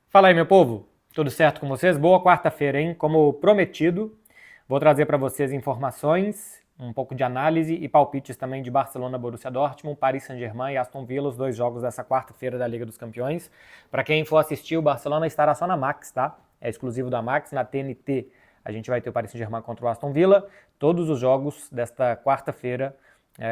Fala aí, meu povo. Tudo certo com vocês? Boa quarta-feira, hein? Como prometido, vou trazer para vocês informações, um pouco de análise e palpites também de Barcelona, Borussia Dortmund, Paris Saint-Germain e Aston Villa, os dois jogos dessa quarta-feira da Liga dos Campeões. Para quem for assistir, o Barcelona estará só na Max, tá? É exclusivo da Max, na TNT. A gente vai ter o Paris Saint-Germain contra o Aston Villa, todos os jogos desta quarta-feira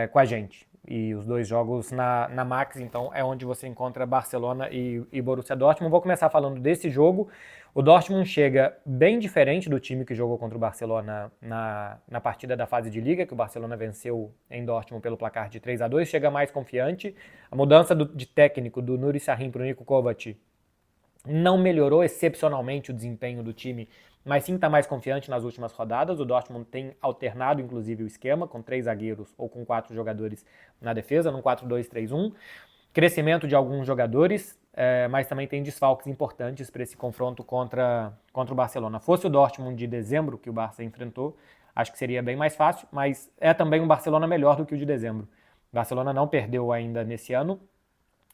com a gente. E os dois jogos na Max, então é onde você encontra Barcelona e Borussia Dortmund. Vou começar falando desse jogo. O Dortmund chega bem diferente do time que jogou contra o Barcelona na partida da fase de Liga, que o Barcelona venceu em Dortmund pelo placar de 3-2, chega mais confiante. A mudança de técnico do Nuri Sahin para o Niko Kovac não melhorou excepcionalmente o desempenho do time, mas sim está mais confiante nas últimas rodadas. O Dortmund tem alternado, inclusive, o esquema, com 3 zagueiros ou com 4 jogadores na defesa, num 4-2-3-1. Crescimento de alguns jogadores, mas também tem desfalques importantes para esse confronto contra o Barcelona. Fosse o Dortmund de dezembro que o Barça enfrentou, acho que seria bem mais fácil, mas é também um Barcelona melhor do que o de dezembro. O Barcelona não perdeu ainda nesse ano,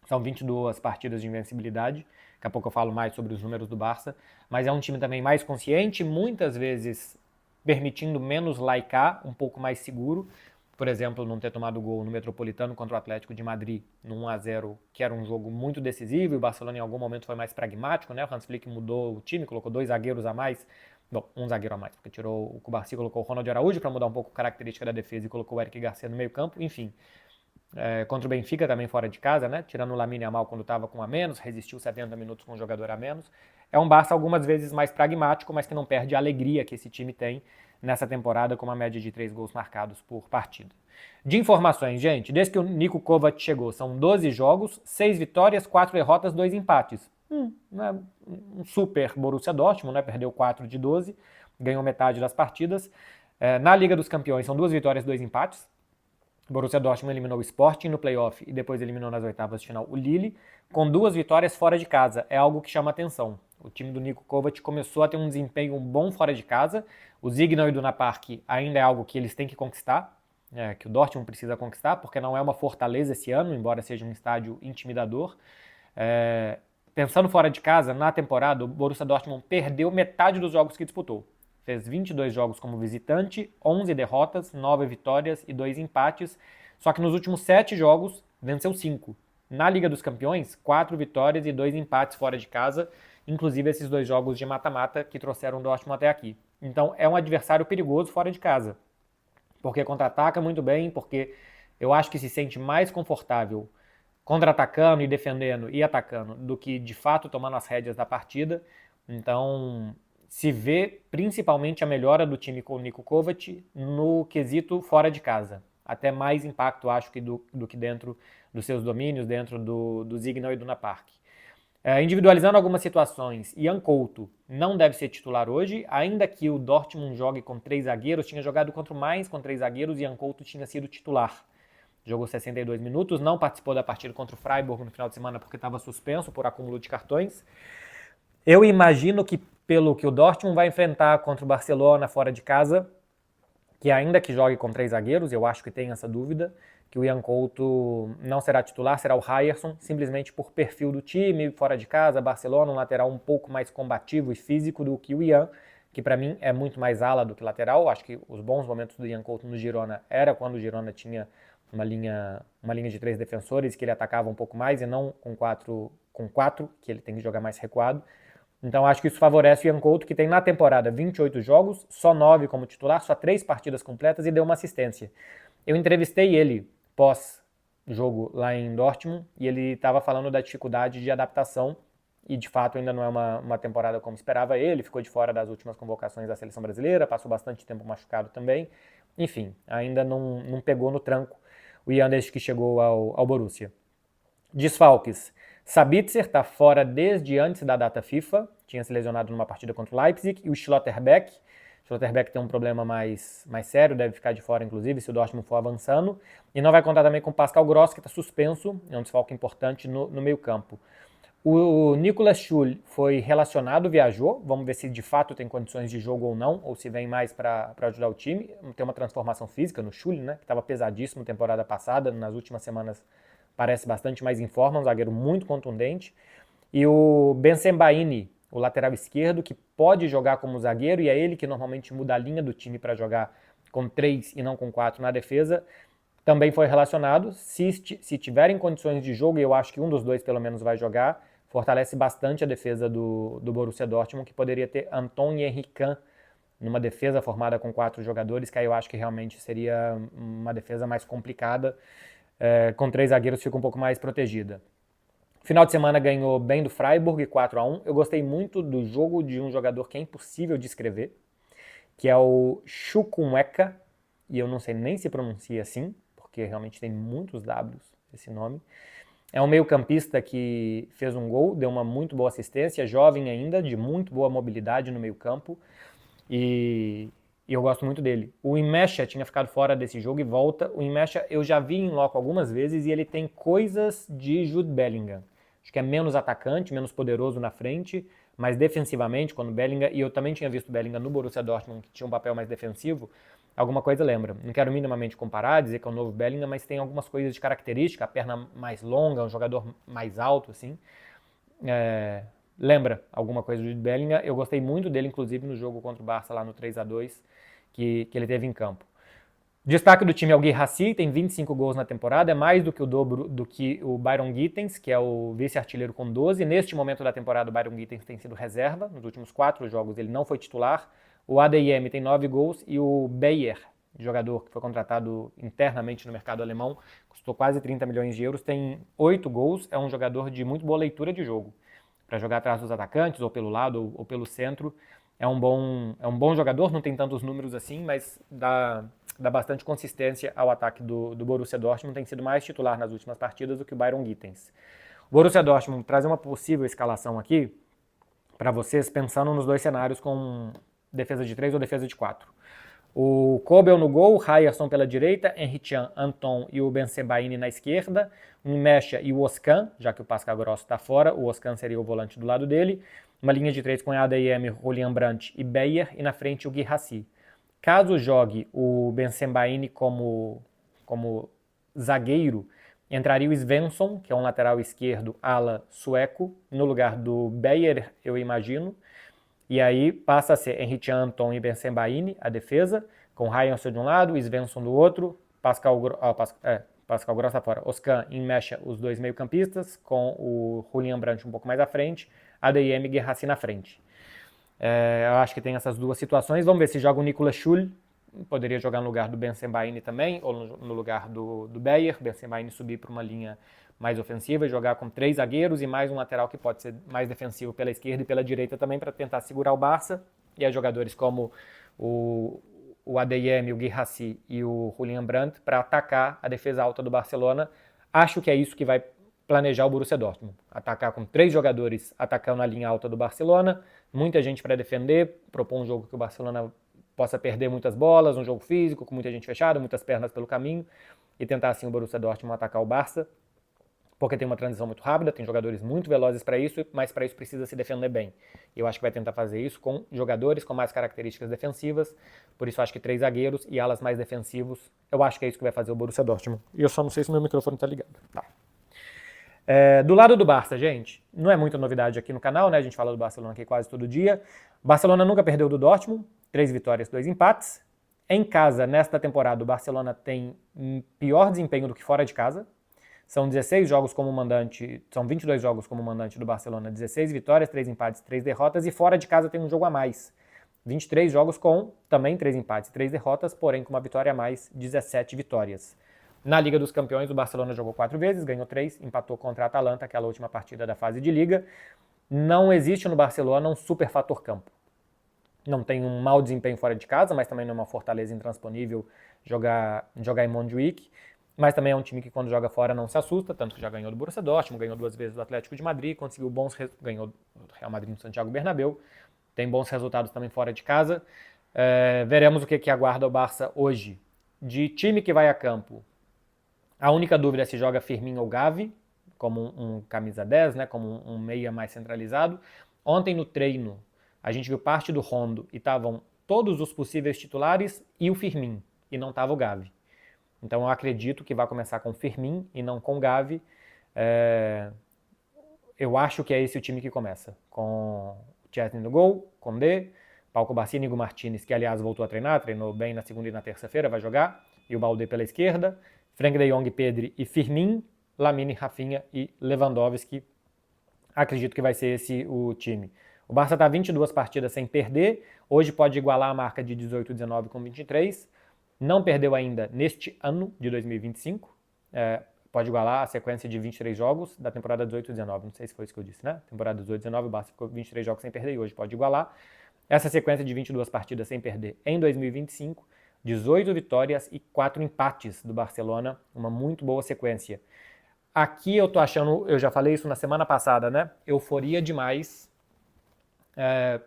são 22 partidas de invencibilidade. Daqui a pouco eu falo mais sobre os números do Barça. Mas é um time também mais consciente, muitas vezes permitindo menos laicar, um pouco mais seguro. Por exemplo, não ter tomado gol no Metropolitano contra o Atlético de Madrid no 1-0, que era um jogo muito decisivo, e o Barcelona em algum momento foi mais pragmático, né? O Hans Flick mudou o time, colocou 2 zagueiros a mais. Bom, um zagueiro a mais, porque tirou o Cubarci, colocou o Ronald Araújo para mudar um pouco a característica da defesa e colocou o Eric Garcia no meio campo. Enfim, contra o Benfica também fora de casa, né? Tirando o Lamine Yamal quando estava com a menos, resistiu 70 minutos com um jogador a menos. É um Barça algumas vezes mais pragmático, mas que não perde a alegria que esse time tem nessa temporada com uma média de 3 gols marcados por partida. De informações, gente, desde que o Niko Kovac chegou, são 12 jogos, 6 vitórias, 4 derrotas, 2 empates. Né? Um super Borussia Dortmund, né? Perdeu 4 de 12, ganhou metade das partidas. Na Liga dos Campeões são 2 vitórias, 2 empates. O Borussia Dortmund eliminou o Sporting no playoff e depois eliminou nas oitavas de final o Lille, com 2 vitórias fora de casa. É algo que chama atenção. O time do Niko Kovac começou a ter um desempenho bom fora de casa. O Signal Iduna Park ainda é algo que eles têm que conquistar, que o Dortmund precisa conquistar, porque não é uma fortaleza esse ano, embora seja um estádio intimidador. Pensando fora de casa, na temporada, o Borussia Dortmund perdeu metade dos jogos que disputou. Fez 22 jogos como visitante, 11 derrotas, 9 vitórias e 2 empates. Só que nos últimos 7 jogos, venceu 5. Na Liga dos Campeões, 4 vitórias e 2 empates fora de casa, inclusive esses 2 jogos de mata-mata que trouxeram o Dortmund até aqui. Então é um adversário perigoso fora de casa, porque contra-ataca muito bem, porque eu acho que se sente mais confortável contra-atacando e defendendo e atacando do que de fato tomando as rédeas da partida. Então, se vê principalmente a melhora do time com o Niko Kovac no quesito fora de casa. Até mais impacto, acho, do que dentro dos seus domínios, dentro do Signal Iduna Park. Individualizando algumas situações, Ian Couto não deve ser titular hoje, ainda que o Dortmund jogue com 3 zagueiros, tinha jogado contra o Mainz com 3 zagueiros e Ian Couto tinha sido titular. Jogou 62 minutos, não participou da partida contra o Freiburg no final de semana porque estava suspenso por acúmulo de cartões. Eu imagino que, pelo que o Dortmund vai enfrentar contra o Barcelona fora de casa, que ainda que jogue com 3 zagueiros, eu acho que tem essa dúvida, que o Ian Couto não será titular, será o Ryerson, simplesmente por perfil do time, fora de casa, Barcelona, um lateral um pouco mais combativo e físico do que o Ian, que para mim é muito mais ala do que lateral. Acho que os bons momentos do Ian Couto no Girona era quando o Girona tinha uma linha de 3 defensores, que ele atacava um pouco mais, e não com quatro, que ele tem que jogar mais recuado. Então acho que isso favorece o Ian Couto, que tem na temporada 28 jogos, só 9 como titular, só 3 partidas completas e deu uma assistência. Eu entrevistei ele pós-jogo lá em Dortmund e ele estava falando da dificuldade de adaptação e de fato ainda não é uma temporada como esperava ele, ficou de fora das últimas convocações da seleção brasileira, passou bastante tempo machucado também. Enfim, ainda não pegou no tranco o Ian desde que chegou ao Borussia. Desfalques. Sabitzer está fora desde antes da data FIFA, tinha se lesionado numa partida contra o Leipzig, e o Schlotterbeck. O Schlotterbeck tem um problema mais sério, deve ficar de fora, inclusive, se o Dortmund for avançando. E não vai contar também com o Pascal Gross, que está suspenso, é um desfalque importante no meio campo. O Nicolas Schul foi relacionado, viajou, vamos ver se de fato tem condições de jogo ou não, ou se vem mais para ajudar o time. Tem uma transformação física no Schul, né, que estava pesadíssimo temporada passada, nas últimas semanas parece bastante mais em forma, um zagueiro muito contundente. E o Bensebaini, o lateral esquerdo, que pode jogar como zagueiro, e é ele que normalmente muda a linha do time para jogar com 3 e não com 4 na defesa, também foi relacionado. Se tiverem condições de jogo, e eu acho que um dos dois pelo menos vai jogar, fortalece bastante a defesa do Borussia Dortmund, que poderia ter Anton e Henry Kahn numa defesa formada com 4 jogadores, que aí eu acho que realmente seria uma defesa mais complicada. Com 3 zagueiros fica um pouco mais protegida. Final de semana ganhou bem do Freiburg, 4-1. Eu gostei muito do jogo de um jogador que é impossível de escrever, que é o Chukwuemeka, e eu não sei nem se pronuncia assim, porque realmente tem muitos Ws esse nome. É um meio-campista que fez um gol, deu uma muito boa assistência, jovem ainda, de muito boa mobilidade no meio-campo, e eu gosto muito dele. O Imesha tinha ficado fora desse jogo e volta. O Imesha eu já vi em loco algumas vezes e ele tem coisas de Jude Bellingham. Acho que é menos atacante, menos poderoso na frente, mas defensivamente, quando Bellingham, e eu também tinha visto Bellingham no Borussia Dortmund, que tinha um papel mais defensivo, alguma coisa lembra. Não quero minimamente comparar, dizer que é o novo Bellingham, mas tem algumas coisas de característica, a perna mais longa, um jogador mais alto, assim. Lembra alguma coisa do Bellingham. Eu gostei muito dele, inclusive, no jogo contra o Barça, lá no 3-2, que ele teve em campo. Destaque do time é o Guirassy, tem 25 gols na temporada, é mais do que o dobro do que o Byron Gittens, que é o vice-artilheiro com 12. Neste momento da temporada, o Byron Gittens tem sido reserva, nos últimos 4 jogos ele não foi titular. O ADM tem 9 gols e o Bayer, jogador que foi contratado internamente no mercado alemão, custou quase 30 milhões de euros, tem 8 gols, é um jogador de muito boa leitura de jogo, para jogar atrás dos atacantes, ou pelo lado, ou pelo centro. É um bom jogador, não tem tantos números assim, mas dá bastante consistência ao ataque do Borussia Dortmund, tem sido mais titular nas últimas partidas do que o Byron Gittens. O Borussia Dortmund traz uma possível escalação aqui para vocês, pensando nos dois cenários com defesa de 3 ou defesa de 4. O Kobel no gol, Ryerson pela direita, Henry Can, Anton e o Bensebaini na esquerda, o Mecha e o Oscan, já que o Pascal Grosso está fora, o Oscan seria o volante do lado dele, uma linha de 3 com ADM, Julian Brandt e Bayer, e na frente o Guirassy. Caso jogue o Bensebaini como zagueiro, entraria o Svensson, que é um lateral esquerdo ala sueco, no lugar do Bayer, eu imagino. E aí passa a ser Henry Can, Anton e Bensebaini, a defesa, com Ryerson de um lado, Svensson do outro, Pascal Gross tá fora, Oscan e Mecha, os dois meio-campistas, com o Julian Brandt um pouco mais à frente, ADM e Guirassy na frente. Eu acho que tem essas duas situações. Vamos ver se joga o Niklas Schül, poderia jogar no lugar do Bensebaini também, ou no lugar do Bayer, Bensebaini subir para uma linha mais ofensiva e jogar com 3 zagueiros e mais um lateral que pode ser mais defensivo pela esquerda e pela direita também para tentar segurar o Barça. E aí jogadores como o ADM, o Guirassy e o Julian Brandt para atacar a defesa alta do Barcelona. Acho que é isso que vai planejar o Borussia Dortmund. Atacar com 3 jogadores atacando a linha alta do Barcelona, muita gente para defender, propor um jogo que o Barcelona possa perder muitas bolas, um jogo físico, com muita gente fechada, muitas pernas pelo caminho, e tentar assim o Borussia Dortmund atacar o Barça, porque tem uma transição muito rápida, tem jogadores muito velozes para isso, mas para isso precisa se defender bem. Eu acho que vai tentar fazer isso com jogadores com mais características defensivas, por isso acho que 3 zagueiros e alas mais defensivos, eu acho que é isso que vai fazer o Borussia Dortmund. E eu só não sei se meu microfone está ligado. Tá. Do lado do Barça, gente, não é muita novidade aqui no canal, né? A gente fala do Barcelona aqui quase todo dia. Barcelona nunca perdeu do Dortmund, 3 vitórias, 2 empates. Em casa, nesta temporada, o Barcelona tem pior desempenho do que fora de casa. São 16 jogos como mandante, são 22 jogos como mandante do Barcelona, 16 vitórias, 3 empates, 3 derrotas, e fora de casa tem um jogo a mais. 23 jogos com também 3 empates, 3 derrotas, porém com uma vitória a mais, 17 vitórias. Na Liga dos Campeões, o Barcelona jogou 4 vezes, ganhou 3, empatou contra a Atalanta, aquela última partida da fase de Liga. Não existe no Barcelona um super fator campo. Não tem um mau desempenho fora de casa, mas também não é uma fortaleza intransponível jogar em Montjuic. Mas também é um time que quando joga fora não se assusta, tanto que já ganhou do Borussia Dortmund, ganhou 2 vezes do Atlético de Madrid, ganhou do Real Madrid no Santiago Bernabéu, tem bons resultados também fora de casa. Veremos o que aguarda o Barça hoje. De time que vai a campo, a única dúvida é se joga Firmino ou Gavi, como um camisa 10, né, como um meia mais centralizado. Ontem no treino, a gente viu parte do Rondo e estavam todos os possíveis titulares e o Firmino, e não estava o Gavi. Então eu acredito que vai começar com o Firmino e não com o Gavi. eu acho que é esse o time que começa, com o Chesney no gol, Condé, Pau Cubarsí, Nigo Martínez, que aliás voltou a treinar, treinou bem na segunda e na terça-feira, vai jogar, e o Baldé pela esquerda, Frenkie de Jong, Pedri e Firmin, Lamine, Rafinha e Lewandowski. Acredito que vai ser esse o time. O Barça está 22 partidas sem perder, hoje pode igualar a marca de 18, 19 com 23, não perdeu ainda neste ano de 2025, pode igualar a sequência de 23 jogos da temporada 18-19, não sei se foi isso que eu disse, né? Temporada 18-19, o Barça ficou 23 jogos sem perder e hoje pode igualar. Essa sequência de 22 partidas sem perder em 2025, 18 vitórias e 4 empates do Barcelona, uma muito boa sequência. Aqui eu tô achando, eu já falei isso na semana passada, né? Euforia demais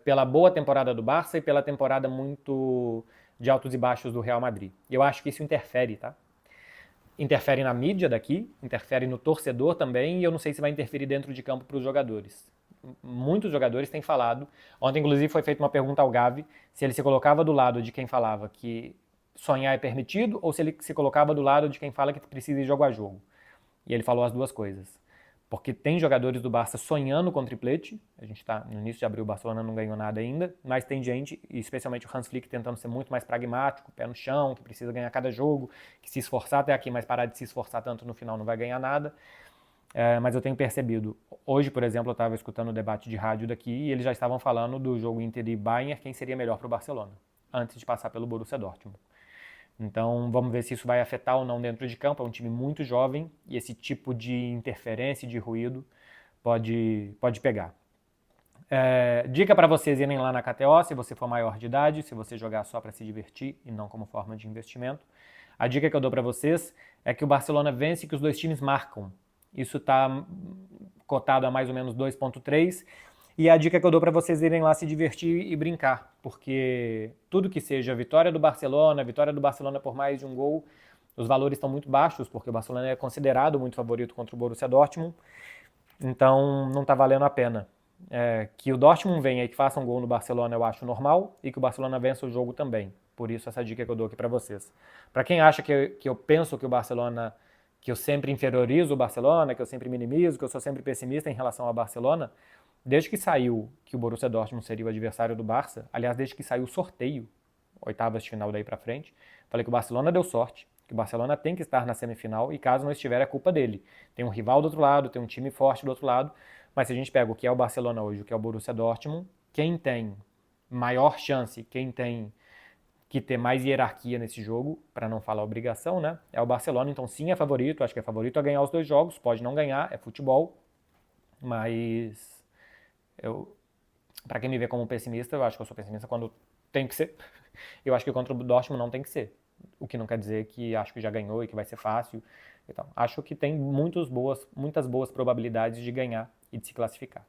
pela boa temporada do Barça e pela temporada muito de altos e baixos do Real Madrid. E eu acho que isso interfere, tá? Interfere na mídia daqui, interfere no torcedor também, e eu não sei se vai interferir dentro de campo para os jogadores. Muitos jogadores têm falado, ontem inclusive foi feita uma pergunta ao Gavi, se ele se colocava do lado de quem falava que sonhar é permitido, ou se ele se colocava do lado de quem fala que precisa ir jogo a jogo. E ele falou as duas coisas. Porque tem jogadores do Barça sonhando com triplete, a gente está no início de abril, o Barcelona não ganhou nada ainda, mas tem gente, especialmente o Hans Flick, tentando ser muito mais pragmático, pé no chão, que precisa ganhar cada jogo, que se esforçar até aqui, mas parar de se esforçar tanto no final não vai ganhar nada. Mas eu tenho percebido, hoje, por exemplo, eu estava escutando o debate de rádio daqui e eles já estavam falando do jogo Inter e Bayern, quem seria melhor para o Barcelona, antes de passar pelo Borussia Dortmund. Então vamos ver se isso vai afetar ou não dentro de campo. É um time muito jovem e esse tipo de interferência e de ruído pode pegar. Dica para vocês irem lá na KTO, se você for maior de idade, se você jogar só para se divertir e não como forma de investimento. A dica que eu dou para vocês é que o Barcelona vence e que os dois times marcam. Isso está cotado a mais ou menos 2,3. E a dica que eu dou para vocês irem lá se divertir e brincar, porque tudo que seja vitória do Barcelona por mais de um gol, os valores estão muito baixos, porque o Barcelona é considerado muito favorito contra o Borussia Dortmund, então não está valendo a pena. Que o Dortmund venha e que faça um gol no Barcelona eu acho normal, e que o Barcelona vença o jogo também. Por isso essa dica que eu dou aqui para vocês. Para quem acha que eu penso que o Barcelona, que eu sempre inferiorizo o Barcelona, que eu sempre minimizo, que eu sou sempre pessimista em relação ao Barcelona, desde que saiu que o Borussia Dortmund seria o adversário do Barça, aliás, desde que saiu o sorteio, oitavas de final daí pra frente, falei que o Barcelona deu sorte, que o Barcelona tem que estar na semifinal e caso não estiver é culpa dele. Tem um rival do outro lado, tem um time forte do outro lado, mas se a gente pega o que é o Barcelona hoje, o que é o Borussia Dortmund, quem tem maior chance, quem tem que ter mais hierarquia nesse jogo, para não falar obrigação, né, é o Barcelona, então sim é favorito, acho que é favorito a ganhar os dois jogos, pode não ganhar, é futebol, mas para quem me vê como pessimista, eu acho que eu sou pessimista quando tem que ser. Eu acho que contra o Dortmund não tem que ser. O que não quer dizer que acho que já ganhou e que vai ser fácil. Então, acho que tem muitas boas probabilidades de ganhar e de se classificar.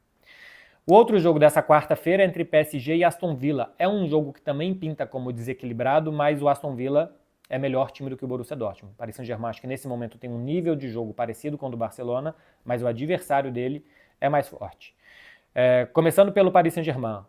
O outro jogo dessa quarta-feira é entre PSG e Aston Villa. É um jogo que também pinta como desequilibrado, mas o Aston Villa é melhor time do que o Borussia Dortmund. O Paris Saint-Germain acho que nesse momento tem um nível de jogo parecido com o do Barcelona, mas o adversário dele é mais forte. Começando pelo Paris Saint-Germain,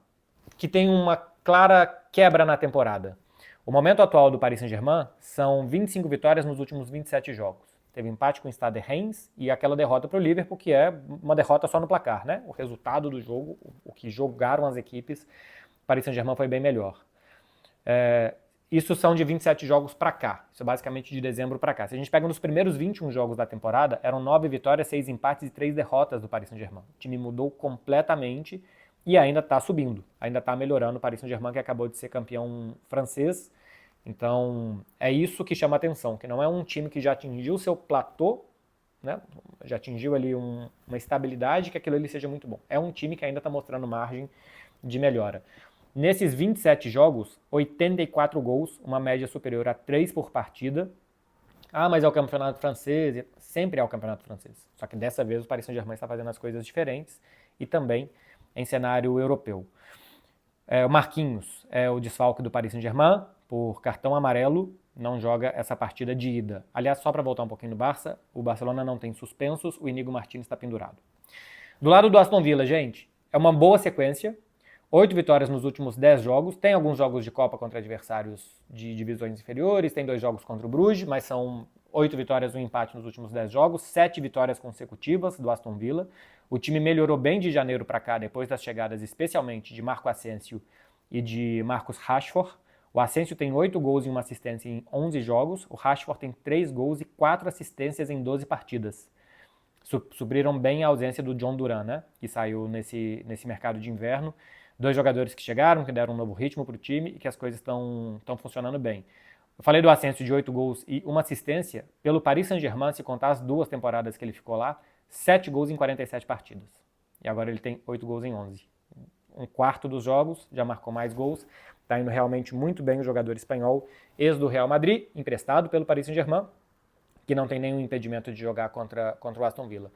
que tem uma clara quebra na temporada. O momento atual do Paris Saint-Germain são 25 vitórias nos últimos 27 jogos. Teve empate com o Stade Reims e aquela derrota para o Liverpool, que é uma derrota só no placar, né? O resultado do jogo, o que jogaram as equipes, o Paris Saint-Germain foi bem melhor. Isso são de 27 jogos para cá. Isso é basicamente de dezembro para cá. Se a gente pega nos primeiros 21 jogos da temporada, eram 9 vitórias, 6 empates e 3 derrotas do Paris Saint-Germain. O time mudou completamente e ainda está subindo. Ainda está melhorando o Paris Saint-Germain, que acabou de ser campeão francês. Então, é isso que chama atenção, que não é um time que já atingiu o seu platô, né? Já atingiu ali uma estabilidade, que aquilo ali seja muito bom. É um time que ainda está mostrando margem de melhora. Nesses 27 jogos, 84 gols, uma média superior a 3 por partida. Mas é o campeonato francês, sempre é o campeonato francês. Só que dessa vez o Paris Saint-Germain está fazendo as coisas diferentes e também em cenário europeu. O Marquinhos é o desfalque do Paris Saint-Germain por cartão amarelo, não joga essa partida de ida. Aliás, só para voltar um pouquinho no Barça, o Barcelona não tem suspensos, o Inigo Martínez está pendurado. Do lado do Aston Villa, gente, é uma boa sequência. 8 vitórias nos últimos 10 jogos. Tem alguns jogos de Copa contra adversários de divisões inferiores. Tem 2 jogos contra o Bruges, mas são 8 vitórias e um empate nos últimos 10 jogos. 7 vitórias consecutivas do Aston Villa. O time melhorou bem de janeiro para cá, depois das chegadas especialmente de Marco Asensio e de Marcus Rashford. O Asensio tem 8 gols e 1 assistência em 11 jogos, o Rashford tem 3 gols e 4 assistências em 12 partidas. Supriram bem a ausência do John Duran, né, que saiu nesse mercado de inverno. 2 jogadores que chegaram, que deram um novo ritmo para o time e que as coisas estão funcionando bem. Eu falei do Asensio de 8 gols e 1 assistência. Pelo Paris Saint-Germain, se contar as 2 temporadas que ele ficou lá, 7 gols em 47 partidas. E agora ele tem 8 gols em 11. Um quarto dos jogos, já marcou mais gols. Está indo realmente muito bem o jogador espanhol, ex do Real Madrid, emprestado pelo Paris Saint-Germain, que não tem nenhum impedimento de jogar contra o Aston Villa.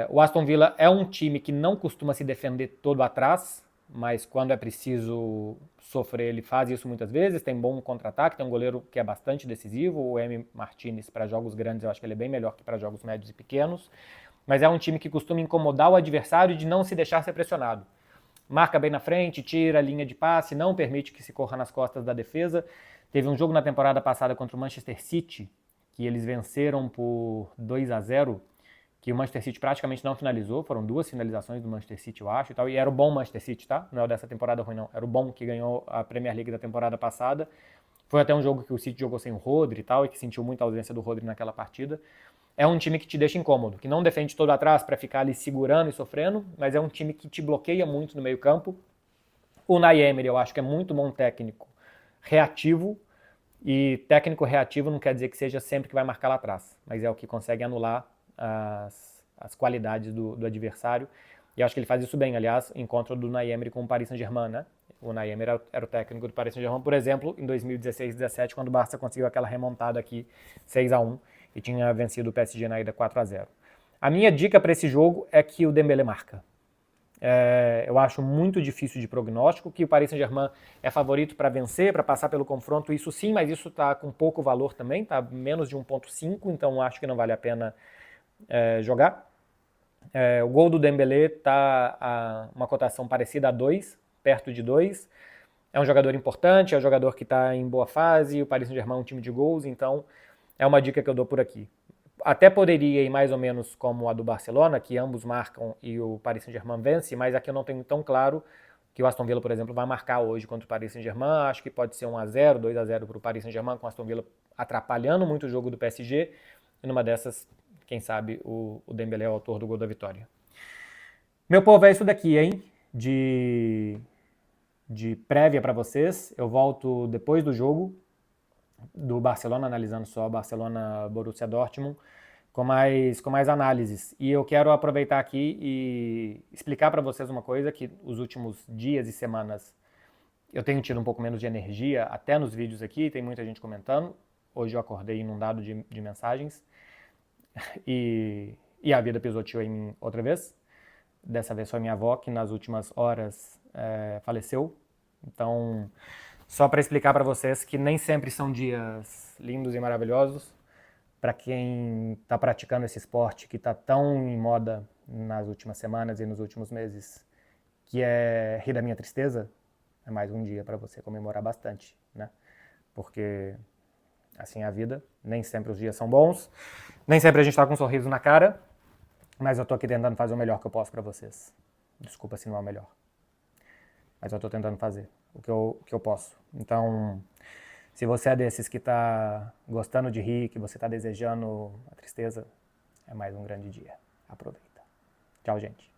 O Aston Villa é um time que não costuma se defender todo atrás, mas quando é preciso sofrer, ele faz isso muitas vezes, tem bom contra-ataque, tem um goleiro que é bastante decisivo, o Emi Martinez, para jogos grandes eu acho que ele é bem melhor que para jogos médios e pequenos, mas é um time que costuma incomodar o adversário de não se deixar ser pressionado. Marca bem na frente, tira a linha de passe, não permite que se corra nas costas da defesa. Teve um jogo na temporada passada contra o Manchester City, que eles venceram por 2-0, que o Manchester City praticamente não finalizou, foram 2 finalizações do Manchester City, eu acho, e tal, e era o bom Manchester City, tá? Não é o dessa temporada ruim, não. Era o bom que ganhou a Premier League da temporada passada. Foi até um jogo que o City jogou sem o Rodri e tal, e que sentiu muita ausência do Rodri naquela partida. É um time que te deixa incômodo, que não defende todo atrás para ficar ali segurando e sofrendo, mas é um time que te bloqueia muito no meio campo. O Unai Emery eu acho que é muito bom técnico reativo, e técnico reativo não quer dizer que seja sempre que vai marcar lá atrás, mas é o que consegue anular as qualidades do adversário, e acho que ele faz isso bem. Aliás, encontro do Unai Emery com o Paris Saint-Germain, né? O Unai Emery era o técnico do Paris Saint-Germain, por exemplo, em 2016-17, quando o Barça conseguiu aquela remontada aqui, 6-1, e tinha vencido o PSG na ida 4-0. A minha dica para esse jogo é que o Dembélé marca. Eu acho muito difícil de prognóstico, que o Paris Saint-Germain é favorito para vencer, para passar pelo confronto, isso sim, mas isso está com pouco valor também, está menos de 1,5, então acho que não vale a pena jogar. O gol do Dembélé está a uma cotação parecida a 2, perto de 2. É um jogador importante, é um jogador que está em boa fase, o Paris Saint-Germain é um time de gols, então é uma dica que eu dou por aqui. Até poderia ir mais ou menos como a do Barcelona, que ambos marcam e o Paris Saint-Germain vence, mas aqui eu não tenho tão claro que o Aston Villa, por exemplo, vai marcar hoje contra o Paris Saint-Germain. Acho que pode ser 1-0, 2-0 para o Paris Saint-Germain, com o Aston Villa atrapalhando muito o jogo do PSG. E numa dessas, quem sabe, o Dembélé é o autor do gol da vitória. Meu povo, é isso daqui, hein? De prévia para vocês. Eu volto depois do jogo do Barcelona, analisando só Barcelona-Borussia Dortmund, com mais análises. E eu quero aproveitar aqui e explicar para vocês uma coisa, que os últimos dias e semanas eu tenho tido um pouco menos de energia, até nos vídeos aqui, tem muita gente comentando. Hoje eu acordei inundado de mensagens e a vida pisoteou em mim outra vez. Dessa vez foi minha avó, que nas últimas horas faleceu. Então, só para explicar para vocês que nem sempre são dias lindos e maravilhosos. Para quem está praticando esse esporte que está tão em moda nas últimas semanas e nos últimos meses, que é rir da minha tristeza, é mais um dia para você comemorar bastante, né? Porque assim é a vida, nem sempre os dias são bons, nem sempre a gente está com um sorriso na cara, mas eu estou aqui tentando fazer o melhor que eu posso para vocês. Desculpa se não é o melhor, mas eu estou tentando fazer o que eu posso. Então, se você é desses que está gostando de rir, que você está desejando a tristeza, é mais um grande dia. Aproveita. Tchau, gente.